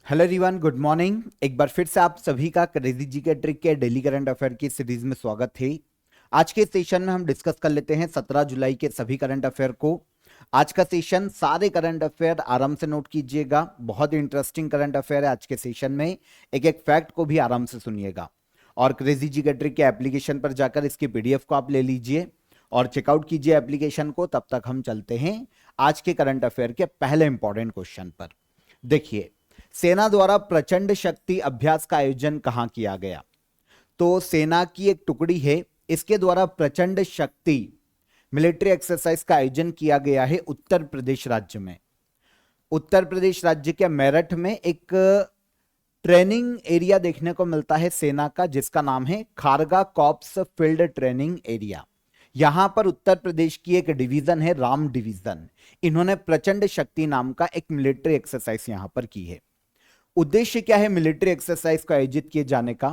Hello everyone, good morning. एक बार फिर से आप सभी का क्रेजी जी के ट्रिक के डेली करंट अफेयर की सीरीज में स्वागत है। आज के सेशन में हम डिस्कस कर लेते हैं 17 जुलाई के सभी करंट अफेयर को। आज का सेशन सारे करंट अफेयर आराम से नोट कीजिएगा, बहुत ही इंटरेस्टिंग करंट अफेयर है आज के सेशन में। एक एक फैक्ट को भी आराम से सुनिएगा और क्रेजी जी के ट्रिक के एप्लीकेशन पर जाकर इसकी पीडीएफ को आप ले लीजिए और चेकआउट कीजिए एप्लीकेशन को। तब तक हम चलते हैं आज के करंट अफेयर के पहले इंपॉर्टेंट क्वेश्चन पर। देखिए, सेना द्वारा प्रचंड शक्ति अभ्यास का आयोजन कहां किया गया? तो सेना की एक टुकड़ी है, इसके द्वारा प्रचंड शक्ति मिलिट्री एक्सरसाइज का आयोजन किया गया है उत्तर प्रदेश राज्य में। उत्तर प्रदेश राज्य के मेरठ में एक ट्रेनिंग एरिया देखने को मिलता है सेना का, जिसका नाम है खारगा कॉप्स फील्ड ट्रेनिंग एरिया। यहां पर उत्तर प्रदेश की एक डिवीजन है, राम डिवीजन। इन्होंने प्रचंड शक्ति नाम का एक मिलिट्री एक्सरसाइज यहां पर की है। उद्देश्य क्या है मिलिट्री एक्सरसाइज को आयोजित किए जाने का?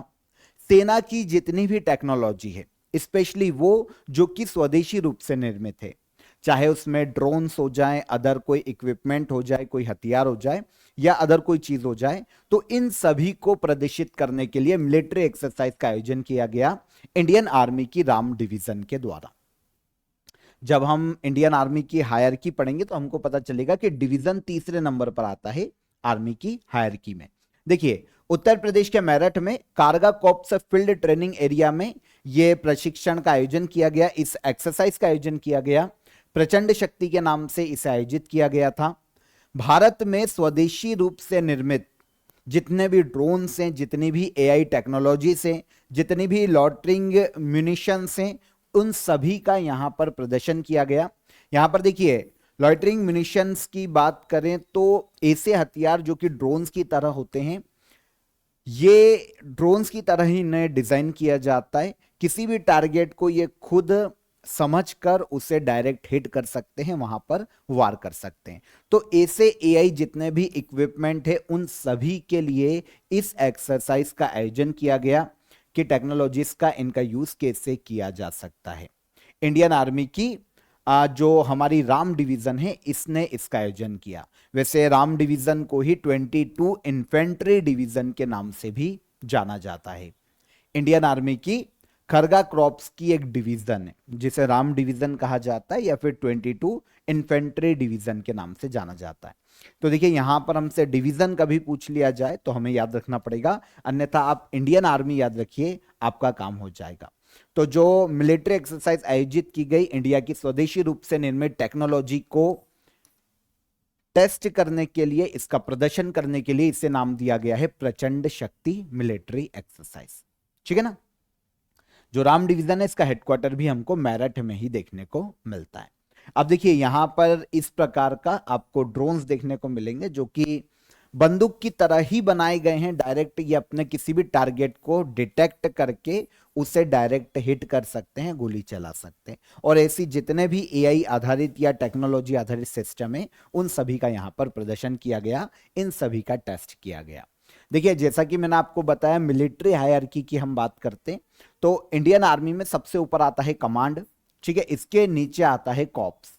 सेना की जितनी भी टेक्नोलॉजी है, स्पेशली वो जो कि स्वदेशी रूप से निर्मित है, चाहे उसमें ड्रोन्स हो जाए, अदर कोई इक्विपमेंट हो जाए, कोई हथियार हो जाए या अदर कोई चीज हो जाए, तो इन सभी को प्रदर्शित करने के लिए मिलिट्री एक्सरसाइज का आयोजन किया गया इंडियन आर्मी की राम डिवीजन के द्वारा। जब हम इंडियन आर्मी की हायरकी पढ़ेंगे तो हमको पता चलेगा कि डिवीजन तीसरे नंबर पर आता है आर्मी की हायरकी में। देखिए, उत्तर प्रदेश के मेरठ में कारगा कॉप्स फील्ड ट्रेनिंग एरिया में यह प्रशिक्षण का आयोजन किया गया, इस एक्सरसाइज का आयोजन किया गया। प्रचंड शक्ति के नाम से इसे आयोजित किया गया था। भारत में स्वदेशी रूप से निर्मित जितने भी ड्रोन हैं, जितनी भी एआई टेक्नोलॉजी से, जितनी भी लॉटरिंग म्यूनिशंस हैं, उन सभी का यहां पर प्रदर्शन किया गया। यहां पर देखिए, लॉटरिंग म्यूनिशंस की बात करें तो ऐसे हथियार जो कि ड्रोन्स की तरह होते हैं, ये ड्रोन्स की तरह ही इन्हें डिजाइन किया जाता है। किसी भी टारगेट को ये खुद समझकर उसे डायरेक्ट हिट कर सकते हैं, वहां पर वार कर सकते हैं। तो ऐसे एआई जितने भी इक्विपमेंट है, उन सभी के लिए इस एक्सरसाइज का आयोजन किया गया कि टेक्नोलॉजीज का इनका यूज कैसे किया जा सकता है। इंडियन आर्मी की जो हमारी राम डिवीजन है, इसने इसका आयोजन किया। वैसे राम डिवीजन को ही 22 इन्फेंट्री डिवीजन के नाम से भी जाना जाता है। इंडियन आर्मी की खरगा क्रॉप्स की एक डिवीजन है जिसे राम डिवीजन कहा जाता है या फिर 22 इन्फेंट्री डिवीजन के नाम से जाना जाता है। तो देखिए, यहां पर हमसे डिवीजन कभी पूछ लिया जाए तो हमें याद रखना पड़ेगा, अन्यथा आप इंडियन आर्मी याद रखिए, आपका काम हो जाएगा। तो जो मिलिट्री एक्सरसाइज आयोजित की गई इंडिया की स्वदेशी रूप से निर्मित टेक्नोलॉजी को टेस्ट करने के लिए, इसका प्रदर्शन करने के लिए इसे नाम दिया गया है प्रचंड शक्ति मिलिट्री एक्सरसाइज। ठीक है ना? जो राम डिवीजन है, इसका हेडक्वार्टर भी हमको मेरठ में ही देखने को मिलता है। अब देखिए, यहां पर इस प्रकार का आपको ड्रोन्स देखने को मिलेंगे जो कि बंदूक की तरह ही बनाए गए हैं। डायरेक्ट ये अपने किसी भी टारगेट को डिटेक्ट करके उसे डायरेक्ट हिट कर सकते हैं, गोली चला सकते हैं। और ऐसी जितने भी एआई आधारित या टेक्नोलॉजी आधारित सिस्टम है, उन सभी का यहां पर प्रदर्शन किया गया, इन सभी का टेस्ट किया गया। देखिए, जैसा कि मैंने आपको बताया, मिलिट्री हायरार्की की हम बात करते हैं तो इंडियन आर्मी में सबसे ऊपर आता है कमांड, ठीक है, इसके नीचे आता है कॉप्स,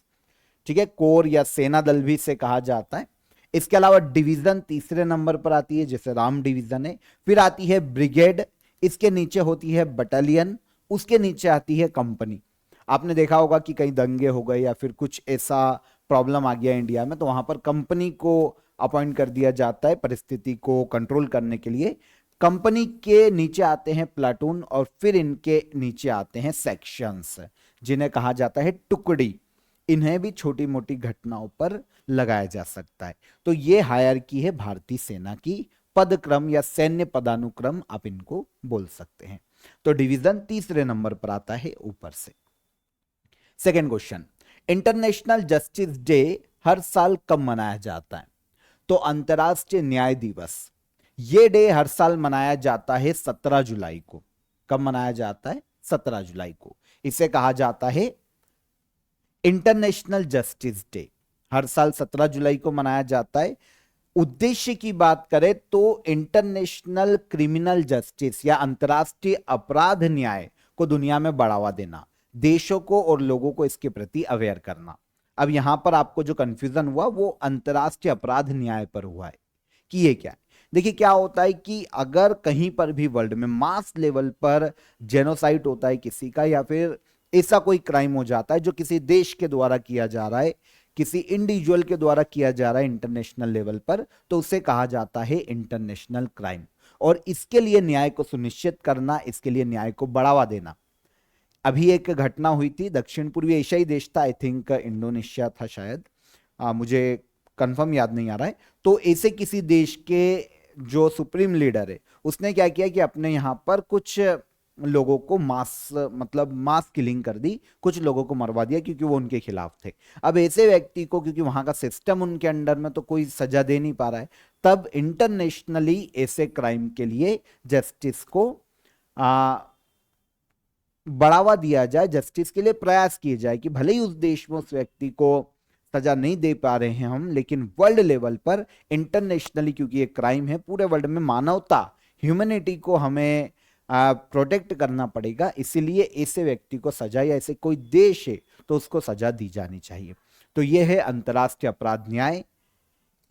ठीक है, कोर या सेना दल भी इसे कहा जाता है। इसके अलावा डिवीजन तीसरे नंबर पर आती है, जैसे राम डिवीजन है। फिर आती है ब्रिगेड, इसके नीचे होती है बटालियन, उसके नीचे आती है कंपनी। आपने देखा होगा कि कहीं दंगे हो गए या फिर कुछ ऐसा प्रॉब्लम आ गया इंडिया में, तो वहां पर कंपनी को अपॉइंट कर दिया जाता है परिस्थिति को कंट्रोल करने के लिए। कंपनी के नीचे आते हैं प्लाटून और फिर इनके नीचे आते हैं सेक्शंस, जिन्हें कहा जाता है टुकड़ी। इन्हें भी छोटी मोटी घटनाओं पर लगाया जा सकता है। तो ये हायरार्की है भारतीय सेना की, पदक्रम या सैन्य पदानुक्रम आप इनको बोल सकते हैं। तो डिवीजन तीसरे नंबर पर आता है ऊपर से। Second question, international justice day हर साल कब मनाया जाता है? तो अंतर्राष्ट्रीय न्याय दिवस, ये डे हर साल मनाया जाता है 17 जुलाई को। कब मनाया जाता है? 17 जुलाई को। इसे कहा जाता है इंटरनेशनल जस्टिस डे। हर साल 17 जुलाई को मनाया जाता है। उद्देश्य की बात करें तो इंटरनेशनल क्रिमिनल जस्टिस या अंतर्राष्ट्रीय अपराध न्याय को दुनिया में बढ़ावा देना, देशों को और लोगों को इसके प्रति अवेयर करना। अब यहां पर आपको जो कंफ्यूजन हुआ वो अंतर्राष्ट्रीय अपराध न्याय पर हुआ है कि ये क्या है। देखिए क्या होता है कि अगर कहीं पर भी वर्ल्ड में मास लेवल पर जेनोसाइड होता है किसी का, या फिर ऐसा कोई क्राइम हो जाता है जो किसी देश के द्वारा किया जा रहा है, किसी इंडिविजुअल के द्वारा किया जा रहा है इंटरनेशनल लेवल पर, तो उसे कहा जाता है इंटरनेशनल क्राइम। और इसके लिए न्याय को सुनिश्चित करना, इसके लिए न्याय को बढ़ावा देना। अभी एक घटना हुई थी, दक्षिण पूर्वी एशियाई देश था, आई थिंक इंडोनेशिया था शायद, मुझे कंफर्म याद नहीं आ रहा है। तो ऐसे किसी देश के जो सुप्रीम लीडर है, उसने क्या किया कि अपने यहां पर कुछ लोगों को मतलब मास किलिंग कर दी, कुछ लोगों को मरवा दिया क्योंकि वो उनके खिलाफ थे। अब ऐसे व्यक्ति को, क्योंकि वहां का सिस्टम उनके अंडर में, तो कोई सजा दे नहीं पा रहा है, तब इंटरनेशनली ऐसे क्राइम के लिए जस्टिस को बढ़ावा दिया जाए, जस्टिस के लिए प्रयास किए जाए कि भले ही उस देश में उस व्यक्ति को सजा नहीं दे पा रहे हैं हम, लेकिन वर्ल्ड लेवल पर इंटरनेशनली, क्योंकि ये क्राइम है, पूरे वर्ल्ड में मानवता, ह्यूमैनिटी को हमें प्रोटेक्ट करना पड़ेगा, इसीलिए ऐसे व्यक्ति को सजा, या ऐसे कोई देश है तो उसको सजा दी जानी चाहिए। तो यह है अंतर्राष्ट्रीय अपराध न्याय।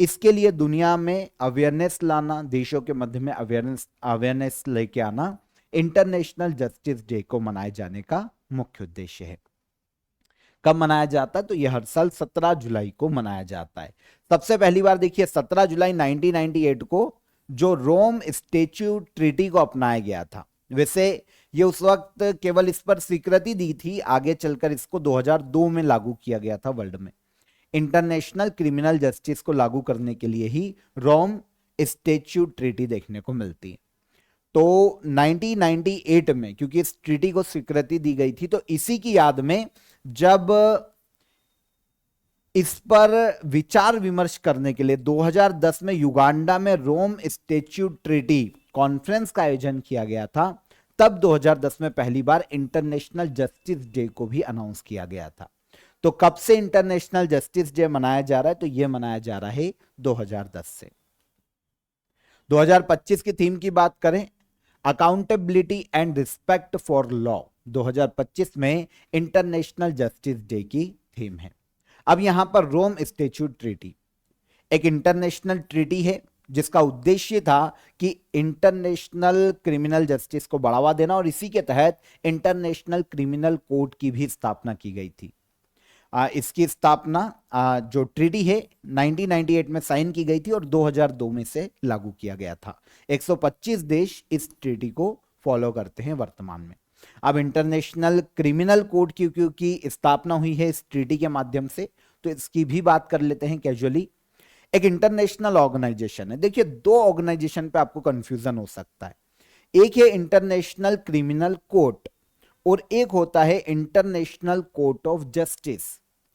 इसके लिए दुनिया में अवेयरनेस लाना, देशों के मध्य में अवेयरनेस लेके आना, इंटरनेशनल जस्टिस डे को मनाए जाने का मुख्य उद्देश्य है। कब मनाया जाता है? तो यह हर साल 17 जुलाई को मनाया जाता है। सबसे पहली बार देखिए 17 जुलाई 1998 को जो रोम स्टैच्यू ट्रीटी को अपनाया गया था। वैसे ये उस वक्त केवल इस पर स्वीकृति दी थी, आगे चलकर इसको 2002 में लागू किया गया था वर्ल्ड में। इंटरनेशनल क्रिमिनल जस्टिस को लागू करने के लिए ही रोम स्टैच्यू ट्रीटी देखने को मिलती है। तो 1998 में क्योंकि इस ट्रीटी को स्वीकृति दी गई थी, तो इसी की याद में जब इस पर विचार विमर्श करने के लिए 2010 में युगांडा में रोम स्टैच्यू ट्रीटी कॉन्फ्रेंस का आयोजन किया गया था, तब 2010 में पहली बार इंटरनेशनल जस्टिस डे को भी अनाउंस किया गया था। तो कब से इंटरनेशनल जस्टिस डे मनाया जा रहा है? तो यह मनाया जा रहा है 2010 से। 2025 की थीम की बात करें, accountability and respect for law, 2025 में इंटरनेशनल जस्टिस डे की थीम है। अब यहां पर रोम स्टैच्यू ट्रीटी एक इंटरनेशनल ट्रीटी है जिसका उद्देश्य था कि इंटरनेशनल क्रिमिनल जस्टिस को बढ़ावा देना, और इसी के तहत इंटरनेशनल क्रिमिनल कोर्ट की भी स्थापना की गई थी। इसकी स्थापना जो ट्रीटी है 1998 में साइन की गई थी और 2002 में से लागू किया गया था। 125 देश इस ट्रीटी को फॉलो करते हैं वर्तमान में। अब इंटरनेशनल क्रिमिनल कोर्ट की क्योंकि स्थापना हुई है इस ट्रीटी के माध्यम से, तो इसकी भी बात कर लेते हैं कैजुअली। एक इंटरनेशनल ऑर्गेनाइजेशन है। देखिए दो ऑर्गेनाइजेशन पे आपको कंफ्यूजन हो सकता है, एक है इंटरनेशनल क्रिमिनल कोर्ट और एक होता है इंटरनेशनल कोर्ट ऑफ जस्टिस।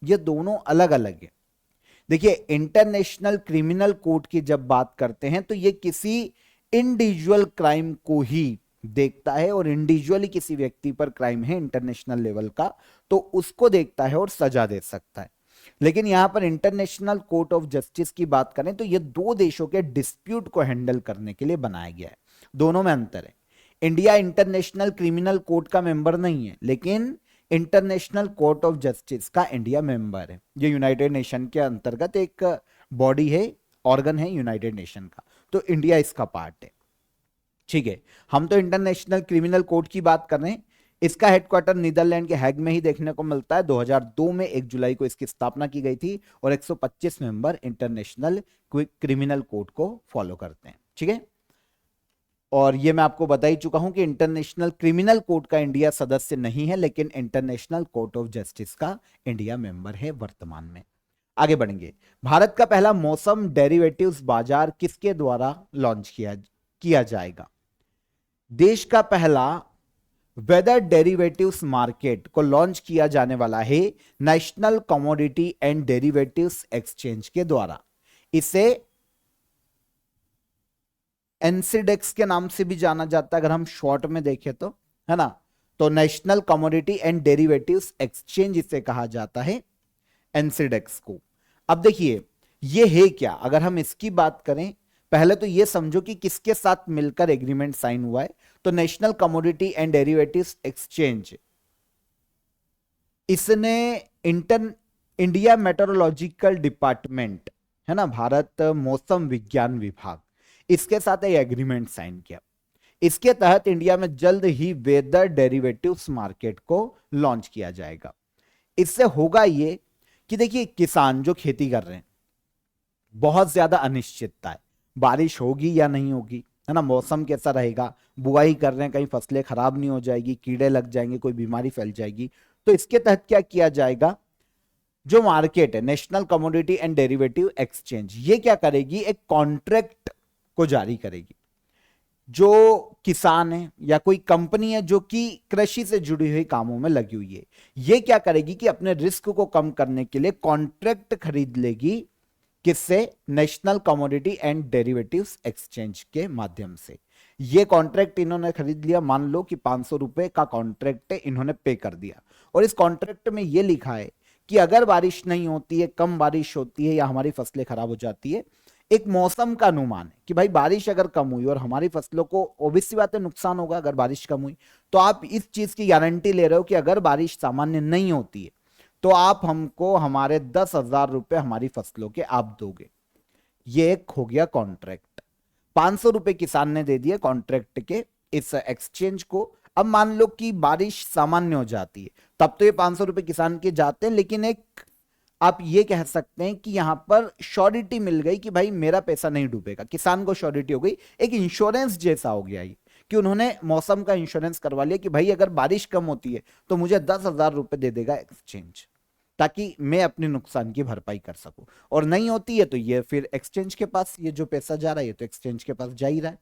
ये दोनों अलग अलग है। देखिए इंटरनेशनल क्रिमिनल कोर्ट की जब बात करते हैं तो ये किसी इंडिविजुअल क्राइम को ही देखता है, और इंडिविजुअली किसी व्यक्ति पर क्राइम है इंटरनेशनल लेवल का तो उसको देखता है और सजा दे सकता है। लेकिन यहां पर इंटरनेशनल कोर्ट ऑफ जस्टिस की बात करें तो ये दो देशों के डिस्प्यूट को हैंडल करने के लिए बनाया गया है। दोनों में अंतर है। इंडिया इंटरनेशनल क्रिमिनल कोर्ट का मेंबर नहीं है, लेकिन इंटरनेशनल कोर्ट ऑफ जस्टिस का इंडिया मेंबर है। ये यूनाइटेड नेशन के अंतर्गत एक बॉडी है, ऑर्गन है यूनाइटेड नेशन का, तो इंडिया इसका पार्ट है। ठीक है, हम तो इंटरनेशनल क्रिमिनल कोर्ट की बात कर रहे हैं। इसका हेडक्वार्टर नीदरलैंड के हैग में ही देखने को मिलता है। 2002 में 1 जुलाई को इसकी स्थापना की गई थी और 125 मेंबर इंटरनेशनल क्रिमिनल कोर्ट को फॉलो करते हैं। ठीक है, और ये मैं आपको बता ही चुका हूं कि इंटरनेशनल क्रिमिनल कोर्ट का इंडिया सदस्य नहीं है, लेकिन इंटरनेशनल कोर्ट ऑफ जस्टिस का इंडिया मेंबर है वर्तमान में। आगे बढ़ेंगे। भारत का पहला मौसम डेरिवेटिव्स बाजार किसके द्वारा लॉन्च किया जाएगा? देश का पहला वेदर डेरिवेटिव्स मार्केट को लॉन्च किया जाने वाला है national commodity and derivatives exchange के द्वारा। इसे एनसीडेक्स के नाम से भी जाना जाता है अगर हम शॉर्ट में देखें तो, है ना। तो national commodity and derivatives exchange इसे कहा जाता है, एनसीडेक्स को। अब देखिए ये है क्या, अगर हम इसकी बात करें, पहले तो ये समझो कि किसके साथ मिलकर एग्रीमेंट साइन हुआ है। तो national commodity and derivatives exchange, इसने इंडिया मेट्रोलॉजिकल डिपार्टमेंट, है ना, भारत मौसम विज्ञान विभाग, इसके साथ एक एग्रीमेंट साइन किया। इसके तहत इंडिया में जल्द ही वेदर डेरिवेटिव्स मार्केट को लॉन्च किया जाएगा। इससे होगा ये कि देखिए, किसान जो खेती कर रहे हैं, बहुत ज्यादा अनिश्चितता है, बारिश होगी या नहीं होगी, है ना, मौसम कैसा रहेगा, बुआई कर रहे हैं कहीं फसलें खराब नहीं हो जाएगी, कीड़े लग जाएंगे, कोई बीमारी फैल जाएगी। तो इसके तहत क्या किया जाएगा, जो मार्केट है national commodity and derivative exchange, ये क्या करेगी, एक कॉन्ट्रैक्ट को जारी करेगी। जो किसान है या कोई कंपनी है जो कि कृषि से जुड़ी हुई कामों में लगी हुई है, ये क्या करेगी कि अपने रिस्क को कम करने के लिए कॉन्ट्रैक्ट खरीद लेगी। किससे, national commodity and derivatives exchange के माध्यम से। ये कॉन्ट्रैक्ट इन्होंने खरीद लिया, मान लो कि 500 रुपए का कॉन्ट्रैक्ट इन्होंने पे कर दिया, और इस कॉन्ट्रैक्ट में ये लिखा है कि अगर बारिश नहीं होती है, कम बारिश होती है या हमारी फसलें खराब हो जाती है, एक मौसम का अनुमान है कि भाई बारिश अगर कम हुई और हमारी फसलों को ऑब्वियस सी बात है नुकसान होगा अगर बारिश कम हुई, तो आप इस चीज की गारंटी ले रहे हो कि अगर बारिश सामान्य नहीं होती है तो आप हमको हमारे 10,000 रुपए हमारी फसलों के आप दोगे। ये एक हो गया कॉन्ट्रैक्ट। 500 रुपए किसान ने दे दिए कॉन्ट्रैक्ट के इस एक्सचेंज को। अब मान लो कि बारिश सामान्य हो जाती है, तब तो ये 500 रुपए किसान के जाते हैं, लेकिन एक आप ये कह सकते हैं कि यहां पर श्योरिटी मिल गई कि भाई मेरा पैसा नहीं डूबेगा, किसान को श्योरिटी हो गई, एक इंश्योरेंस जैसा हो गया ये, कि उन्होंने मौसम का इंश्योरेंस करवा लिया कि भाई अगर बारिश कम होती है तो मुझे 10,000 रुपए दे देगा एक्सचेंज, ताकि मैं अपने नुकसान की भरपाई कर सकूं। और नहीं होती है तो ये फिर एक्सचेंज के पास ये जो पैसा जा रहा है, ये तो एक्सचेंज के पास जा ही रहा है,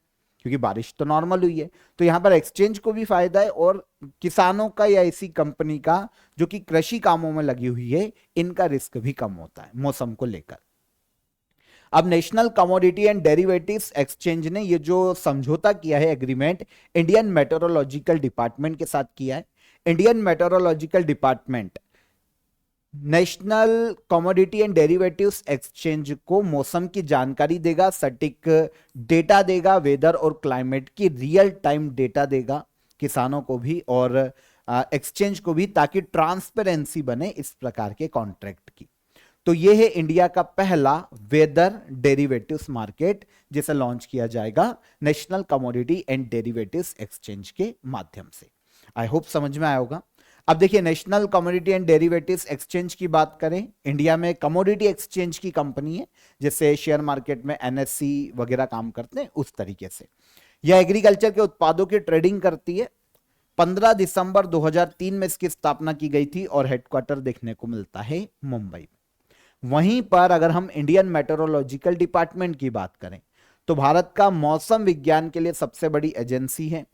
क्योंकि बारिश तो नॉर्मल हुई है। तो यहां पर एक्सचेंज को भी फायदा है और किसानों का या ऐसी कंपनी का जो कि कृषि कामों में लगी हुई है, इनका रिस्क भी कम होता है मौसम को लेकर। अब national commodity and derivatives exchange ने ये जो समझौता किया है, एग्रीमेंट, इंडियन मेट्रोलॉजिकल डिपार्टमेंट के साथ किया है। Indian meteorological department national commodity and derivatives exchange को मौसम की जानकारी देगा, सटीक डेटा देगा, वेदर और क्लाइमेट की रियल टाइम डेटा देगा किसानों को भी और एक्सचेंज को भी, ताकि ट्रांसपेरेंसी बने इस प्रकार के कॉन्ट्रैक्ट की। तो ये है इंडिया का पहला वेदर डेरिवेटिव्स मार्केट, जिसे लॉन्च किया जाएगा national commodity and derivatives exchange के माध्यम से। आई होप समझ में आया होगा। अब देखिए, national commodity and derivatives exchange की बात करें, इंडिया में कमोडिटी एक्सचेंज की कंपनी है, जैसे शेयर मार्केट में एनएससी वगैरह काम करते हैं उस तरीके से। यह एग्रीकल्चर के उत्पादों की ट्रेडिंग करती है। 15 दिसंबर 2003 में इसकी स्थापना की गई थी और हेडक्वार्टर देखने को मिलता है मुंबई में। वहीं पर अगर हम इंडियन मेट्रोलॉजिकल डिपार्टमेंट की बात करें, तो भारत का मौसम विज्ञान के लिए सबसे बड़ी एजेंसी है।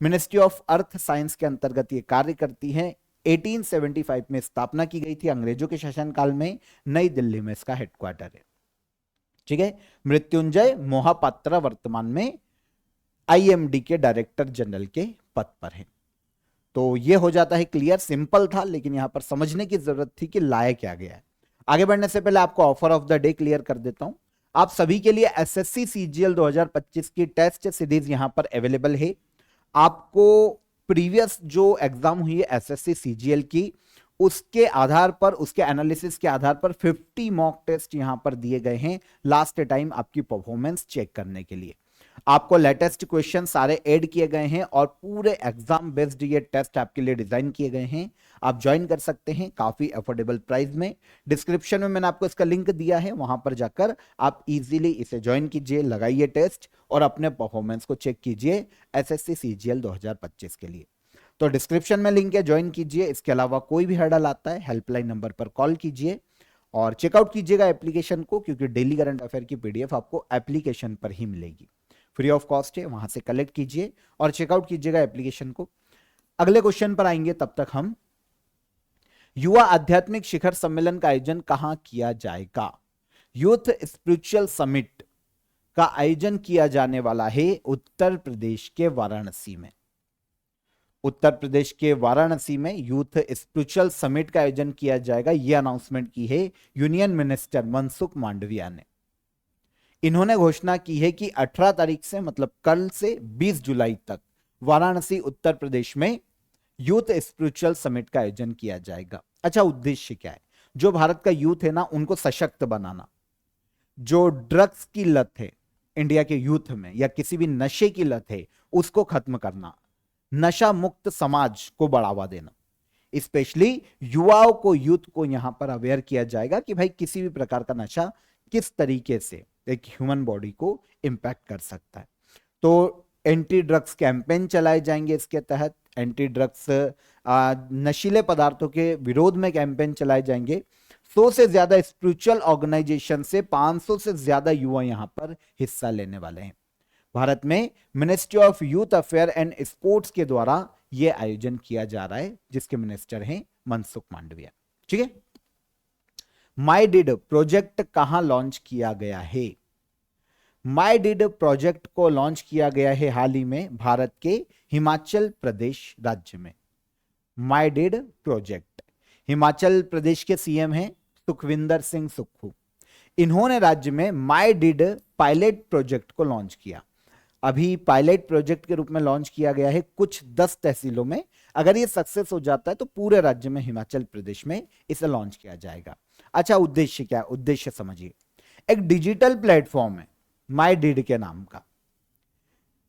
मिनिस्ट्री ऑफ अर्थ साइंस के अंतर्गत ये कार्य करती है। 1875 में स्थापना की गई थी अंग्रेजों के शासनकाल में। नई दिल्ली में इसका हेडक्वार्टर है। ठीक है। मृत्युंजय मोहापात्रा वर्तमान में आईएमडी के डायरेक्टर जनरल के पद पर है। तो ये हो जाता है क्लियर, सिंपल था, लेकिन यहां पर समझने की जरूरत थी कि लाया क्या गया है। आगे बढ़ने से पहले आपको offer of the day clear कर देता हूं। आप सभी के लिए एसएससी सीजीएल 2025 की टेस्ट सीरीज यहां पर अवेलेबल है। आपको प्रीवियस जो एग्जाम हुई है एसएससी सीजीएल की, उसके आधार पर, उसके एनालिसिस के आधार पर 50 मॉक टेस्ट यहां पर दिए गए हैं लास्ट टाइम आपकी परफॉर्मेंस चेक करने के लिए। आपको लेटेस्ट क्वेश्चन सारे ऐड किए गए हैं और पूरे एग्जाम बेस्ड ये टेस्ट आपके लिए डिजाइन किए गए हैं। आप ज्वाइन कर सकते हैं काफी अफोर्डेबल प्राइस में। डिस्क्रिप्शन में मैंने आपको इसका लिंक दिया है, वहां पर जाकर आप इजीली इसे ज्वाइन कीजिए, लगाइए टेस्ट और अपने परफॉर्मेंस को चेक कीजिए एसएससी सीजीएल 2025 के लिए। तो डिस्क्रिप्शन में लिंक है, ज्वाइन कीजिए। इसके अलावा कोई भी हर्डल आता है हेल्पलाइन नंबर पर कॉल कीजिए और चेकआउट कीजिएगा एप्लीकेशन को, क्योंकि डेली करंट अफेयर की पीडीएफ आपको एप्लीकेशन पर ही मिलेगी, फ्री ऑफ कॉस्ट है। वहां से कलेक्ट कीजिए और चेकआउट कीजिएगा एप्लीकेशन को। अगले क्वेश्चन पर आएंगे, तब तक हम युवा आध्यात्मिक शिखर सम्मेलन का आयोजन कहां किया जाएगा। यूथ स्पिरिचुअल समिट का आयोजन किया जाने वाला है उत्तर प्रदेश के वाराणसी में। उत्तर प्रदेश के वाराणसी में यूथ स्पिरिचुअल समिट का आयोजन किया जाएगा। यह अनाउंसमेंट की है यूनियन मिनिस्टर मनसुख मांडविया ने। इन्होंने घोषणा की है कि 18 तारीख से, मतलब कल से 20 जुलाई तक वाराणसी उत्तर प्रदेश में यूथ स्पिरिचुअल समिट का आयोजन किया जाएगा। अच्छा, उद्देश्य क्या है? जो भारत का यूथ है ना, उनको सशक्त बनाना। जो ड्रग्स की लत है इंडिया के यूथ में या किसी भी नशे की लत है उसको खत्म करना, नशा मुक्त समाज को बढ़ावा देना, स्पेशली युवाओं को, यूथ को यहां पर अवेयर किया जाएगा कि भाई किसी भी प्रकार का नशा किस तरीके से एक ह्यूमन बॉडी को इंपैक्ट कर सकता है। तो एंटी ड्रग्स कैंपेन चलाए जाएंगे, इसके तहत एंटी ड्रग्स नशीले पदार्थों के विरोध में कैंपेन चलाए जाएंगे। 100 से ज्यादा स्पिरिचुअल ऑर्गेनाइजेशन से 500 से ज्यादा युवा यहां पर हिस्सा लेने वाले हैं। भारत में ministry of youth affair and sports के द्वारा यह आयोजन किया जा रहा है, जिसके मिनिस्टर हैं मनसुख मांडविया। ठीक है, माई डिड प्रोजेक्ट कहां लॉन्च किया गया है? माई डिड प्रोजेक्ट को लॉन्च किया गया है हाल ही में भारत के हिमाचल प्रदेश राज्य में। माई डिड प्रोजेक्ट, हिमाचल प्रदेश के सीएम हैं सुखविंदर सिंह सुक्खू। इन्होंने राज्य में माई डिड पायलट प्रोजेक्ट को लॉन्च किया। अभी पायलट प्रोजेक्ट के रूप में लॉन्च किया गया है कुछ 10 तहसीलों में। अगर ये सक्सेस हो जाता है तो पूरे राज्य में, हिमाचल प्रदेश में इसे लॉन्च किया जाएगा। अच्छा, उद्देश्य क्या है? उद्देश्य समझिए, एक डिजिटल प्लेटफॉर्म है माई डिड के नाम का।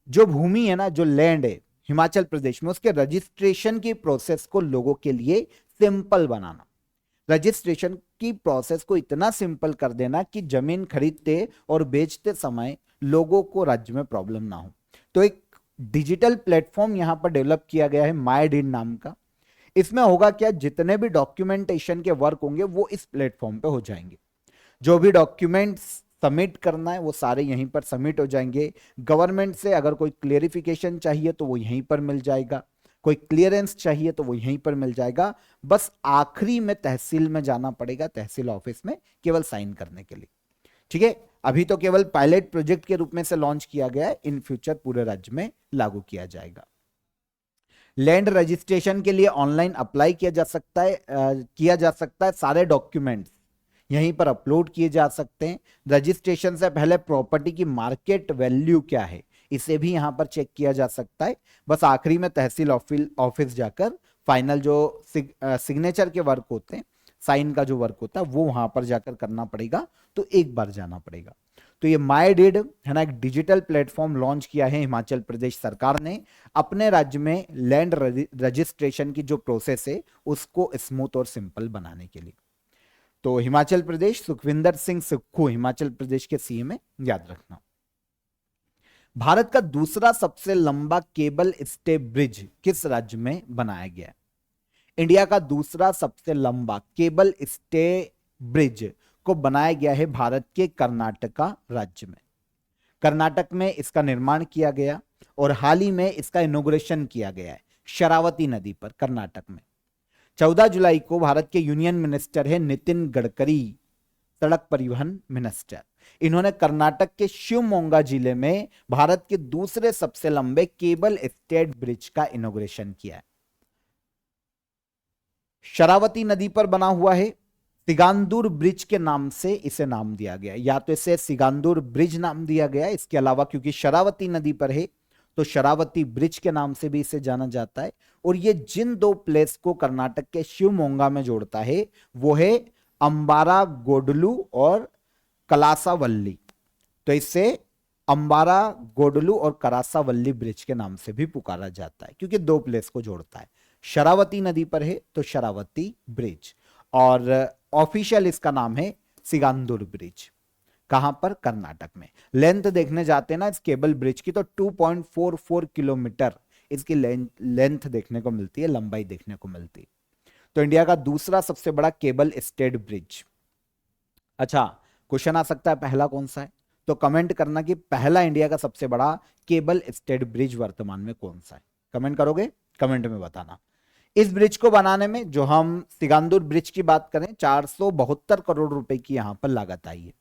जो भूमि है ना, जो लैंड है हिमाचल प्रदेश में, उसके रजिस्ट्रेशन की प्रोसेस को लोगों के लिए सिंपल बनाना, रजिस्ट्रेशन की प्रोसेस को इतना सिंपल कर देना कि जमीन खरीदते और बेचते समय लोगों को राज्य में प्रॉब्लम ना हो। तो एक डिजिटल प्लेटफॉर्म यहां पर डेवलप किया गया है माई डिड नाम का। इसमें होगा क्या, जितने भी डॉक्यूमेंटेशन के वर्क होंगे वो इस प्लेटफॉर्म पे हो जाएंगे। जो भी डॉक्यूमेंट्स सबमिट करना है वो सारे यहीं पर सबमिट हो जाएंगे। गवर्नमेंट से अगर कोई क्लेरिफिकेशन चाहिए तो वो यहीं पर मिल जाएगा, कोई क्लियरेंस चाहिए तो वो यहीं पर मिल जाएगा। बस आखिरी में तहसील में जाना पड़ेगा, तहसील ऑफिस में, केवल साइन करने के लिए। ठीक है, अभी तो केवल पायलट प्रोजेक्ट के रूप में से लॉन्च किया गया है, इन फ्यूचर पूरे राज्य में लागू किया जाएगा। लैंड रजिस्ट्रेशन के लिए ऑनलाइन अप्लाई किया जा सकता है। सारे डॉक्यूमेंट्स यहीं पर अपलोड किए जा सकते हैं। रजिस्ट्रेशन से पहले प्रॉपर्टी की मार्केट वैल्यू क्या है, इसे भी यहां पर चेक किया जा सकता है। बस आखिरी में तहसील ऑफिस जाकर फाइनल जो सिग्नेचर के वर्क होते हैं, साइन का जो वर्क होता है, वो वहां पर जाकर करना पड़ेगा। तो एक बार जाना पड़ेगा। तो ये माई डिड है ना, एक डिजिटल प्लेटफॉर्म लॉन्च किया है हिमाचल प्रदेश सरकार ने अपने राज्य में लैंड रजिस्ट्रेशन की जो प्रोसेस है उसको स्मूथ और सिंपल बनाने के लिए। तो हिमाचल प्रदेश, सुखविंदर सिंह सुक्खू हिमाचल प्रदेश के सीएम है, याद रखना। भारत का दूसरा सबसे लंबा केबल स्टे ब्रिज किस राज्य में बनाया गया है? इंडिया का दूसरा सबसे लंबा केबल स्टे ब्रिज को बनाया गया है भारत के कर्नाटका राज्य में। कर्नाटक में इसका निर्माण किया गया और हाल ही में इसका इनॉग्रेशन किया गया है शरावती नदी पर, कर्नाटक में। 14 जुलाई को भारत के यूनियन मिनिस्टर है नितिन गडकरी, सड़क परिवहन मिनिस्टर। इन्होंने कर्नाटक के शिवमोगा जिले में भारत के दूसरे सबसे लंबे केबल स्टेट ब्रिज का इनॉग्रेशन किया है। शरावती नदी पर बना हुआ है। सिगांदूर ब्रिज के नाम से इसे नाम दिया गया, या तो इसे सिगांदूर ब्रिज नाम दिया गया, इसके अलावा क्योंकि शरावती नदी पर है तो शरावती ब्रिज के नाम से भी इसे जाना जाता है। और ये जिन दो प्लेस को कर्नाटक के शिवमोगा में जोड़ता है वो है अंबारा गोडलू और कलासावल्ली। तो इसे अंबारा गोडलू और करासावल्ली ब्रिज के नाम से भी पुकारा जाता है, क्योंकि दो प्लेस को जोड़ता है। शरावती नदी पर है तो शरावती ब्रिज, और ऑफिशियल इसका नाम है सिगांदूर ब्रिज। कहां पर? कर्नाटक में। लेंथ देखने जाते हैं ना इस केबल ब्रिज की तो 2.44 किलोमीटर इसकी लेंथ देखने को मिलती है, लंबाई देखने को मिलती है। तो इंडिया का दूसरा सबसे बड़ा केबल स्टेड ब्रिज। अच्छा, क्वेश्चन आ सकता है पहला कौन सा है, तो कमेंट करना कि पहला इंडिया का सबसे बड़ा केबल स्टेड ब्रिज वर्तमान में कौन सा है। कमेंट करोगे, कमेंट में बताना। इस ब्रिज को बनाने में, जो हम सिगांदूर ब्रिज की बात करें, 472 करोड़ रुपए की यहां पर लागत आई है।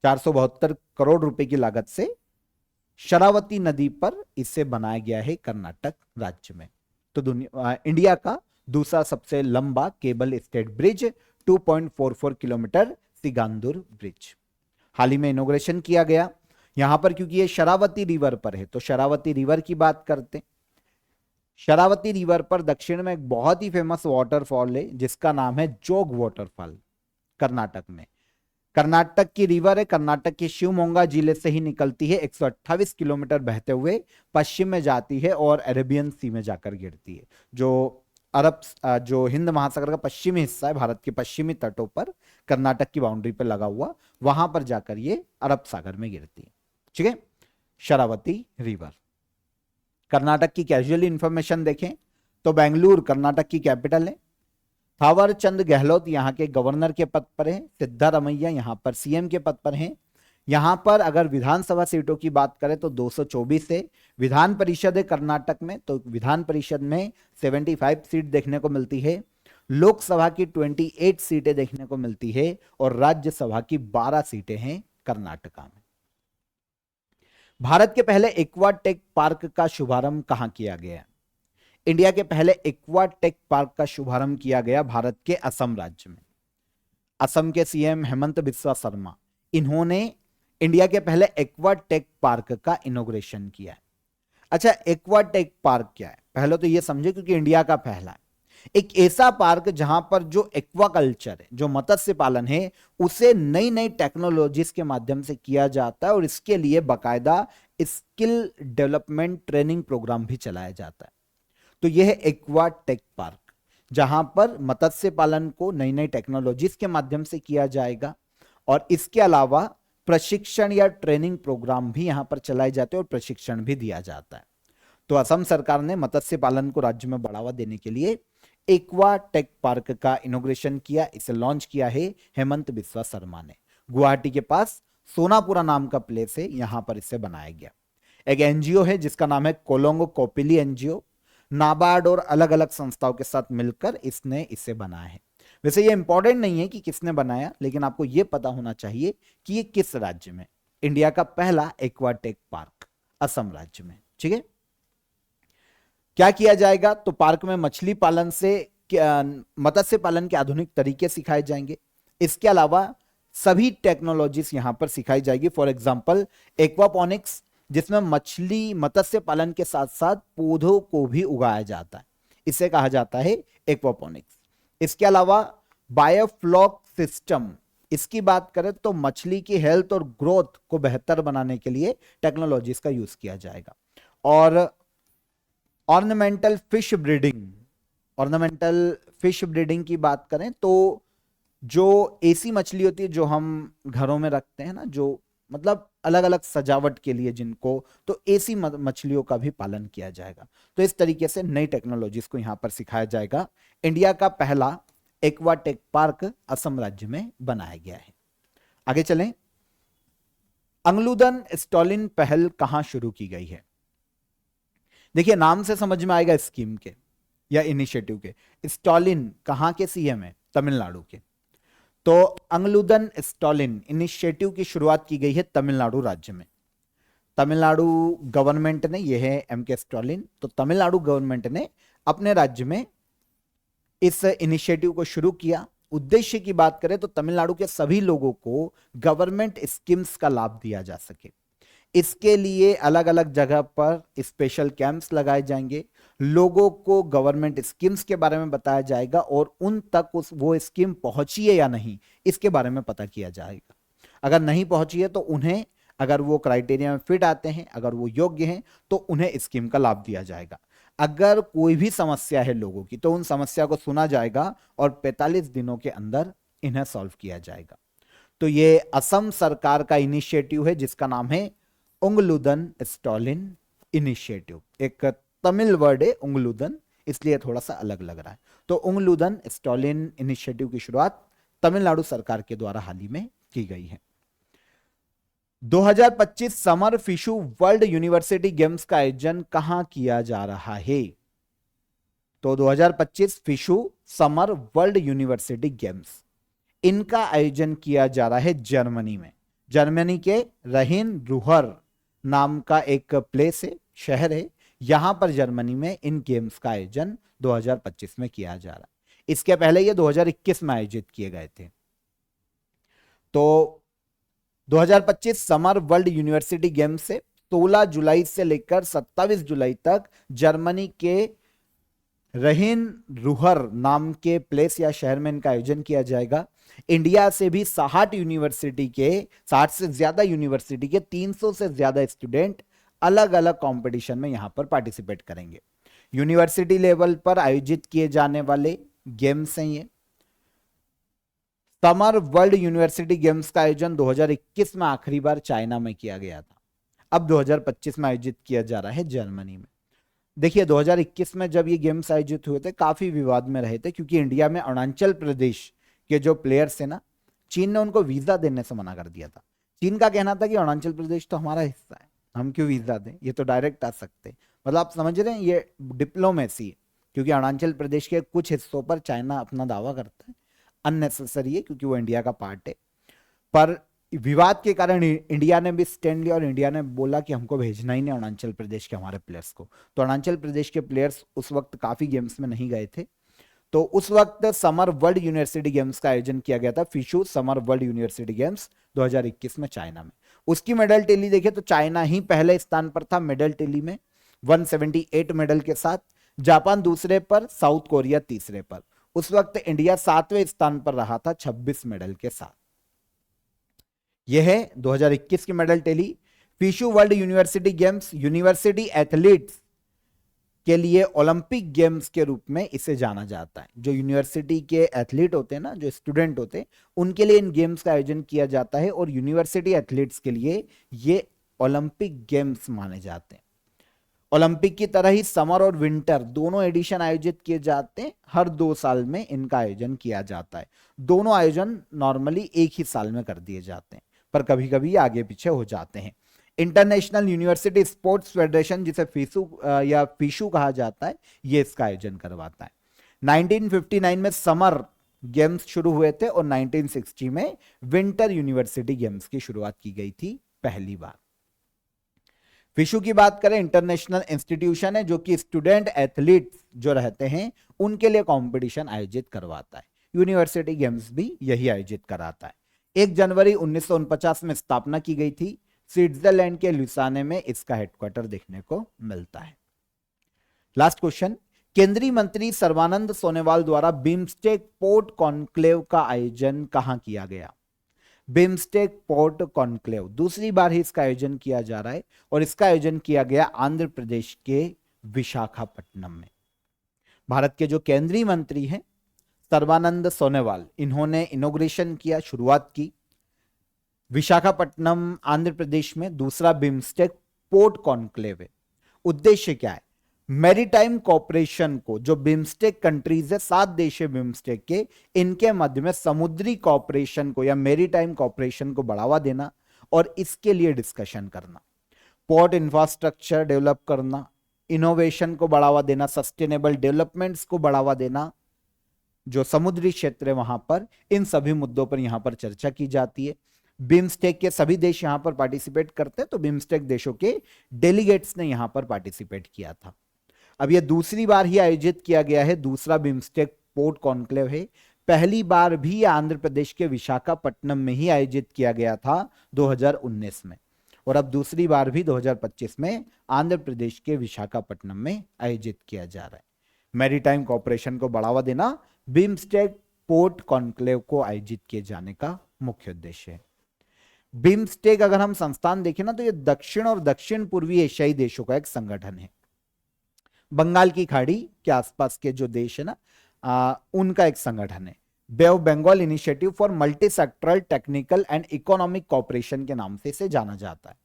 472 करोड़ रुपए की लागत से शरावती नदी पर इसे बनाया गया है कर्नाटक राज्य में। तो इंडिया का दूसरा सबसे लंबा cable stayed bridge 2.44 kilometre Sigandur bridge हाल ही में इनॉग्रेशन किया गया यहां पर, क्योंकि ये शरावती रिवर पर है। तो शरावती रिवर की बात करते हैं। शरावती रिवर पर दक्षिण में एक बहुत ही फेमस वाटरफॉल है जिसका नाम है जोग वाटरफॉल, कर्नाटक में। कर्नाटक की रिवर है, कर्नाटक के शिवमोगा जिले से ही निकलती है, 128 किलोमीटर बहते हुए पश्चिम में जाती है और अरेबियन सी में जाकर गिरती है। जो हिंद महासागर का पश्चिमी हिस्सा है, भारत के पश्चिमी तटों पर कर्नाटक की बाउंड्री पर लगा हुआ, वहां पर जाकर ये अरब सागर में गिरती है। ठीक है, शरावती रिवर। कर्नाटक की कैजुअल इंफॉर्मेशन देखें तो बेंगलुरु कर्नाटक की कैपिटल है। थावर चंद गहलोत यहाँ के गवर्नर के पद पर है। सिद्धारमैया यहाँ पर सीएम के पद पर हैं। यहाँ पर अगर विधानसभा सीटों की बात करें तो 224 है। विधान परिषद है कर्नाटक में, तो विधान परिषद में 75 सीट देखने को मिलती है। लोकसभा की 28 सीटें देखने को मिलती है और राज्यसभा की 12 सीटें हैं कर्नाटका में। भारत के पहले एक्वाटेक पार्क का शुभारंभ कहां किया गया? इंडिया के पहले एक्वाटेक पार्क का शुभारंभ किया गया भारत के असम राज्य में। असम के सीएम हेमंत बिस्वा शर्मा, इन्होंने इंडिया के पहले एक्वाटेक पार्क का इनॉग्रेशन किया है। अच्छा, एक्वाटेक पार्क क्या है? पहले तो यह समझे, क्योंकि इंडिया का पहला है। एक ऐसा पार्क जहां पर जो एक्वाकल्चर है, जो मत्स्य पालन है, उसे नई नई टेक्नोलॉजीज के माध्यम से किया जाता है और इसके लिए बाकायदा स्किल डेवलपमेंट ट्रेनिंग प्रोग्राम भी चलाया जाता है। तो यह है एक्वाटेक पार्क, जहां पर मत्स्य पालन को नई नई टेक्नोलॉजीज के माध्यम से किया जाएगा और इसके अलावा प्रशिक्षण या ट्रेनिंग प्रोग्राम भी यहां पर चलाए जाते हैं और प्रशिक्षण भी दिया जाता है। तो असम सरकार ने मत्स्य पालन को राज्य में बढ़ावा देने के लिए एक्वाटेक पार्क का इनॉग्रेशन किया। इसे लॉन्च किया है हेमंत बिस्वा शर्मा ने। गुवाहाटी के पास सोनापुरा नाम का प्लेस है, यहां पर इसे बनाया गया। एक एनजीओ है जिसका नाम है कोलोंगो कोपिली एनजीओ, नाबार्ड और अलग अलग संस्थाओं के साथ मिलकर इसने इसे बनाया है। वैसे ये इंपॉर्टेंट नहीं है कि किसने बनाया, लेकिन आपको यह पता होना चाहिए कि ये किस राज्य में। इंडिया का पहला एक्वाटेक पार्क असम राज्य में। ठीक है, क्या किया जाएगा? तो पार्क में मछली पालन से मत्स्य पालन के आधुनिक तरीके सिखाए जाएंगे। इसके अलावा सभी टेक्नोलॉजीज यहां पर सिखाई जाएगी। फॉर एग्जांपल एक्वापोनिक्स, जिसमें मछली मत्स्य पालन के साथ साथ पौधों को भी उगाया जाता है, इसे कहा जाता है एक्वापोनिक्स। इसके अलावा बायोफ्लॉक सिस्टम, इसकी बात करें तो मछली की हेल्थ और ग्रोथ को बेहतर बनाने के लिए टेक्नोलॉजीज का यूज किया जाएगा। और ornamental fish breeding, ornamental fish breeding की बात करें तो जो ऐसी मछली होती है जो हम घरों में रखते हैं ना, जो मतलब अलग अलग सजावट के लिए जिनको, तो ऐसी मछलियों का भी पालन किया जाएगा। तो इस तरीके से नई टेक्नोलॉजीज को यहां पर सिखाया जाएगा। इंडिया का पहला एक्वाटेक पार्क असम राज्य में बनाया गया है। आगे चलें। अंगलूदन स्टॉलिन पहल कहां शुरू की गई है? देखिए, नाम से समझ में आएगा स्कीम के या इनिशिएटिव के। स्टॉलिन कहां के सीएम है? तमिलनाडु के। तो अंगलूदन स्टॉलिन इनिशिएटिव की शुरुआत की गई है तमिलनाडु राज्य में। तमिलनाडु गवर्नमेंट ने, यह है एम के स्टॉलिन, तो तमिलनाडु गवर्नमेंट ने अपने राज्य में इस इनिशिएटिव को शुरू किया। उद्देश्य की बात करें तो तमिलनाडु के सभी लोगों को गवर्नमेंट स्कीम्स का लाभ दिया जा सके। इसके लिए अलग अलग जगह पर स्पेशल कैंप्स लगाए जाएंगे, लोगों को गवर्नमेंट स्कीम्स के बारे में बताया जाएगा और उन तक वो स्कीम पहुंची है या नहीं, इसके बारे में पता किया जाएगा। अगर नहीं पहुंची है तो उन्हें, अगर वो क्राइटेरिया में फिट आते हैं, अगर वो योग्य हैं, तो उन्हें स्कीम का लाभ दिया जाएगा। अगर कोई भी समस्या है लोगों की, तो उन समस्या को सुना जाएगा और 45 दिनों के अंदर इन्हें सॉल्व किया जाएगा। तो ये असम सरकार का इनिशिएटिव है जिसका नाम है उंगलूदन स्टॉलिन इनिशिएटिव। एक तमिल वर्ड है उंगलूदन, इसलिए थोड़ा सा अलग लग रहा है। तो उंगलूदन स्टॉलिन इनिशिएटिव की शुरुआत तमिलनाडु सरकार के द्वारा हाल ही में की गई है। 2025 समर फिशु वर्ल्ड यूनिवर्सिटी गेम्स का आयोजन कहां किया जा रहा है? तो 2025 फिशु समर वर्ल्ड यूनिवर्सिटी गेम्स, इनका आयोजन किया जा रहा है जर्मनी में। जर्मनी के रहीन रूहर नाम का एक प्लेस है, शहर है, यहां पर जर्मनी में इन गेम्स का आयोजन 2025 में किया जा रहा है। इसके पहले ये 2021 में आयोजित किए गए थे। तो 2025 समर वर्ल्ड यूनिवर्सिटी गेम्स से 16 जुलाई से लेकर 27 जुलाई तक जर्मनी के रहीन रूहर नाम के प्लेस या शहर में इनका आयोजन किया जाएगा। इंडिया से भी 60 से ज्यादा यूनिवर्सिटी के 300 से ज्यादा स्टूडेंट अलग अलग कंपटीशन में यहां पर पार्टिसिपेट करेंगे। यूनिवर्सिटी लेवल पर आयोजित किए जाने वाले गेम्स हैं ये। समर वर्ल्ड यूनिवर्सिटी गेम्स का आयोजन 2021 में आखिरी बार चाइना में किया गया था। अब 2025 में आयोजित किया जा रहा है जर्मनी में। देखिए 2021 में जब ये गेम्स आयोजित हुए थे काफी विवाद में रहे थे, क्योंकि इंडिया में अरुणाचल प्रदेश के जो प्लेयर्स है ना, चीन ने उनको वीजा देने से मना कर दिया था। चीन का कहना था कि अरुणाचल प्रदेश तो हमारा हिस्सा है, हम क्यों वीजा दें, ये तो डायरेक्ट आ सकते। मतलब आप समझ रहे हैं ये डिप्लोमेसी है, क्योंकि अरुणाचल प्रदेश के कुछ हिस्सों पर चाइना अपना दावा करता है, अननेसेसरी है क्योंकि वो इंडिया का पार्ट है। पर विवाद के कारण इंडिया ने भी स्टैंड लिया और इंडिया ने बोला कि हमको भेजना ही नहीं अरुणाचल प्रदेश के हमारे प्लेयर्स को। तो अरुणाचल प्रदेश के प्लेयर्स उस वक्त काफी गेम्स में नहीं गए थे। तो उस वक्त समर वर्ल्ड यूनिवर्सिटी गेम्स का आयोजन किया गया था, फिशु समर वर्ल्ड यूनिवर्सिटी गेम्स 2021 में चाइना में। उसकी मेडल टेली देखे तो चाइना ही पहले स्थान पर था मेडल टेली में 178 मेडल के साथ, जापान दूसरे पर, साउथ कोरिया तीसरे पर। उस वक्त इंडिया 7वें स्थान पर रहा था 26 मेडल के साथ। यह है 2021 की medal tally. FISU world university games university athletes के लिए ओलंपिक गेम्स के रूप में इसे जाना जाता है। जो यूनिवर्सिटी के एथलीट होते हैं ना, जो स्टूडेंट होते हैं, उनके लिए इन गेम्स का आयोजन किया जाता है और यूनिवर्सिटी एथलीट्स के लिए ये ओलंपिक गेम्स माने जाते हैं। ओलंपिक की तरह ही समर और विंटर दोनों एडिशन आयोजित किए जाते हैं, हर 2 साल में इनका आयोजन किया जाता है। दोनों आयोजन नॉर्मली एक ही साल में कर दिए जाते हैं, पर कभी कभी आगे पीछे हो जाते हैं। इंटरनेशनल यूनिवर्सिटी स्पोर्ट्स फेडरेशन, जिसे फीसू या फिशु कहा जाता है, ये इसका आयोजन करवाता है। 1959 में समर गेम्स शुरू हुए थे और 1960 में विंटर यूनिवर्सिटी गेम्स की शुरुआत की गई थी पहली बार। फिशु की बात करें, इंटरनेशनल इंस्टीट्यूशन है जो कि स्टूडेंट एथलीट्स जो रहते हैं उनके लिए कंपटीशन आयोजित करवाता है। यूनिवर्सिटी गेम्स भी यही आयोजित कराता है। 1 जनवरी 1949 में स्थापना की गई थी। स्विट्जरलैंड के लुसाने में इसका हेडक्वार्टर देखने को मिलता है। लास्ट क्वेश्चन, केंद्रीय मंत्री सर्बानंद सोनोवाल द्वारा बिम्स्टेक पोर्ट कॉन्क्लेव का आयोजन कहां किया गया? बिम्स्टेक पोर्ट कॉन्क्लेव दूसरी बार ही इसका आयोजन किया जा रहा है और इसका आयोजन किया गया आंध्र प्रदेश के विशाखापट्टनम में। भारत के जो केंद्रीय मंत्री हैं सर्बानंद सोनोवाल, इन्होंने इनॉग्रेशन किया, शुरुआत की विशाखापट्टनम आंध्र प्रदेश में। दूसरा बिम्स्टेक पोर्ट कॉन्क्लेव है। उद्देश्य क्या है? मैरीटाइम कॉपरेशन को, जो बिम्स्टेक कंट्रीज है, 7 देश है बिम्स्टेक के, इनके मध्य में समुद्री कॉपरेशन को या मैरीटाइम कॉपरेशन को बढ़ावा देना और इसके लिए डिस्कशन करना। पोर्ट इंफ्रास्ट्रक्चर डेवलप करना, इनोवेशन को बढ़ावा देना, सस्टेनेबल डेवलपमेंट्स को बढ़ावा देना, जो समुद्री क्षेत्र है वहां पर, इन सभी मुद्दों पर यहां पर चर्चा की जाती है। बिम्स्टेक के सभी देश यहां पर पार्टिसिपेट करते हैं, तो बिम्स्टेक देशों के डेलीगेट्स ने यहां पर पार्टिसिपेट किया था। अब यह दूसरी बार ही आयोजित किया गया है, दूसरा बिम्स्टेक पोर्ट कॉन्क्लेव है। पहली बार भी आंध्र प्रदेश के विशाखापट्टनम में ही आयोजित किया गया था 2019 में, और अब दूसरी बार भी 2025 में आंध्र प्रदेश के विशाखापट्टनम में आयोजित किया जा रहा है। मैरीटाइम कॉपरेशन को बढ़ावा देना बिम्स्टेक पोर्ट कॉन्क्लेव को आयोजित किए जाने का मुख्य उद्देश्य है। बिम्स्टेक अगर हम संस्थान देखें ना, तो ये दक्षिण और दक्षिण पूर्वी एशियाई देशों का एक संगठन है। बंगाल की खाड़ी के आसपास के जो देश है ना, उनका एक संगठन है। Bay of Bengal Initiative for Multi Sectoral Technical and Economic Cooperation के नाम से इसे जाना जाता है।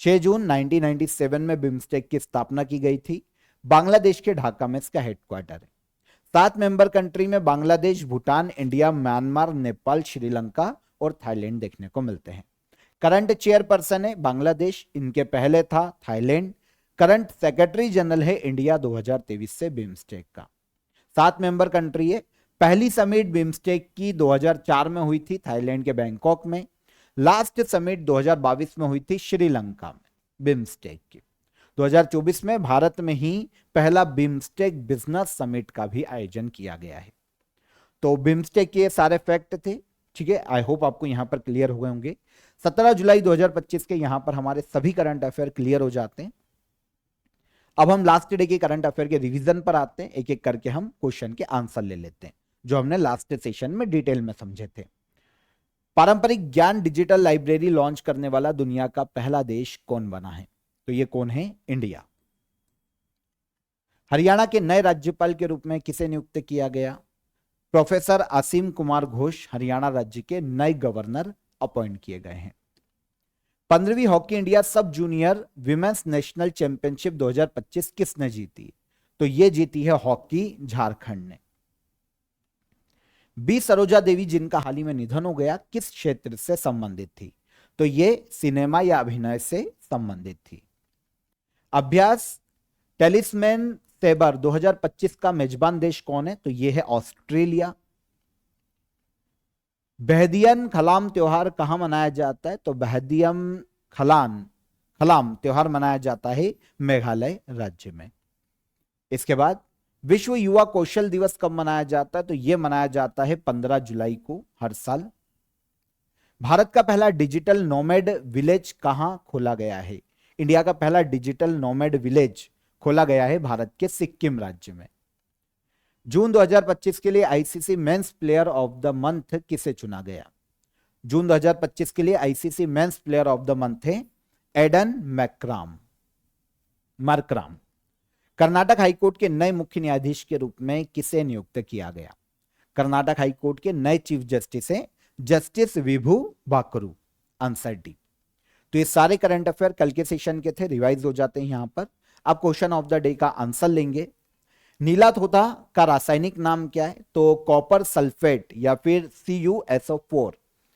6 जून 1997 में बिम्स्टेक की स्थापना की गई थी। बांग्लादेश के ढाका में इसका हेडक्वार्टर है। 7 मेंबर कंट्री में बांग्लादेश, भूटान, इंडिया, म्यांमार, नेपाल, श्रीलंका और थाईलैंड देखने को मिलते हैं। करंट चेयरपर्सन है बांग्लादेश, इनके पहले था थाईलैंड। करंट सेक्रेटरी जनरल है इंडिया 2023 से बिम्स्टेक का। 7 मेंबर कंट्री है। पहली समिट बिम्स्टेक की 2004 में हुई थी थाईलैंड के बैंकॉक में। लास्ट समिट 2022 में हुई थी श्रीलंका में बिम्स्टेक की। 2024 में भारत में ही पहला बिम्स्टेक बिजनेस समिट का भी आयोजन किया गया है। तो बिम्स्टेक के सारे फैक्ट थे, ठीक है। आई होप आपको यहां पर क्लियर हो गए होंगे। 17 जुलाई 2025 के यहां पर हमारे सभी करंट अफेयर क्लियर हो जाते हैं। अब हम लास्ट डे के करंट अफेयर के रिवीजन पर आते हैं। एक एक करके हम क्वेश्चन के आंसर ले लेते हैं, जो हमने लास्ट सेशन में डिटेल में समझे थे। पारंपरिक ज्ञान डिजिटल लाइब्रेरी लॉन्च करने वाला दुनिया का पहला देश कौन बना है? तो ये कौन है? इंडिया। हरियाणा के नए राज्यपाल के रूप में किसे नियुक्त किया गया? प्रोफेसर असीम कुमार घोष हरियाणा राज्य के नए गवर्नर अपॉइंट किए गए हैं। 15वीं hockey India sub junior women's national championship 2025 किसने जीती? तो ये जीती है हॉकी झारखंड ने। बी सरोजा देवी जिनका हाल ही में निधन हो गया, किस क्षेत्र से संबंधित थी? तो ये सिनेमा या अभिनय से संबंधित थी। अभ्यास टेलिस्मैन सेबर 2025 का मेजबान देश कौन है? तो ये है ऑस्ट्रेलिया। बहदियन खलाम त्योहार कहां मनाया जाता है? तो बहदियम खलाम त्योहार मनाया जाता है मेघालय राज्य में। इसके बाद विश्व युवा कौशल दिवस कब मनाया जाता है? तो यह मनाया जाता है 15 जुलाई को हर साल। भारत का पहला डिजिटल नोमैड विलेज कहां खोला गया है? इंडिया का पहला डिजिटल नोमैड विलेज खोला गया है भारत के सिक्किम राज्य में। जून 2025 के लिए ICC men's player of the month किसे चुना गया? जून 2025 के लिए ICC men's player of the month है एडन मरक्राम। कर्नाटक हाईकोर्ट के नए मुख्य न्यायाधीश के रूप में किसे नियुक्त किया गया? कर्नाटक हाईकोर्ट के नए चीफ जस्टिस है justice Vibhu Bakhru. Answer D. तो ये सारे करंट अफेयर कल के सेशन के थे, रिवाइज हो जाते हैं यहां पर। आप क्वेश्चन ऑफ द डे का आंसर लेंगे। नीला तोता का रासायनिक नाम क्या है? तो कॉपर सल्फेट या फिर CuSO4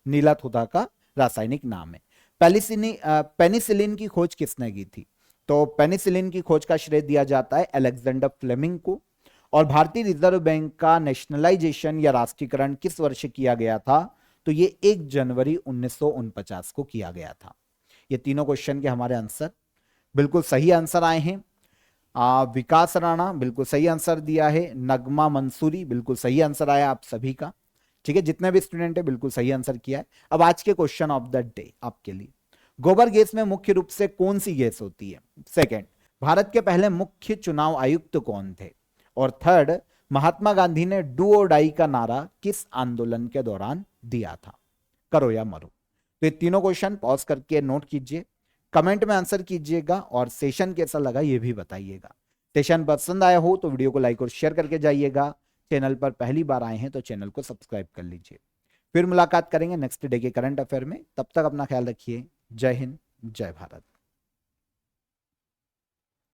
नीला तोता का रासायनिक नाम है। पेनिसिलिन की खोज किसने की थी? तो पेनिसिलिन की खोज का श्रेय दिया जाता है अलेक्जेंडर फ्लेमिंग को। और भारतीय रिजर्व बैंक का नेशनलाइजेशन या राष्ट्रीयकरण किस वर्ष किया गया था? तो ये 1 जनवरी 1949 को किया गया था। ये तीनों क्वेश्चन के हमारे आंसर बिल्कुल सही आंसर आए हैं। विकास राणा बिल्कुल सही आंसर दिया है। नगमा मंसूरी बिल्कुल सही आंसर आया आप सभी का। ठीक है, जितने भी स्टूडेंट है बिल्कुल सही आंसर किया है। अब आज के क्वेश्चन ऑफ द डे आपके लिए, गोबर गैस में मुख्य रूप से कौन सी गैस होती है? सेकंड, भारत के पहले मुख्य चुनाव आयुक्त कौन थे? और थर्ड, महात्मा गांधी ने डू और डाई का नारा किस आंदोलन के दौरान दिया था? करो या मरो। तो ये तीनों क्वेश्चन पॉज करके नोट कीजिए, कमेंट में आंसर कीजिएगा और सेशन कैसा लगा ये भी बताइएगा। सेशन पसंद आया हो तो वीडियो को लाइक और शेयर करके जाइएगा। चैनल पर पहली बार आए हैं तो चैनल को सब्सक्राइब कर लीजिए। फिर मुलाकात करेंगे नेक्स्ट डे के करंट अफेयर में। तब तक अपना ख्याल रखिए। जय हिंद, जय भारत।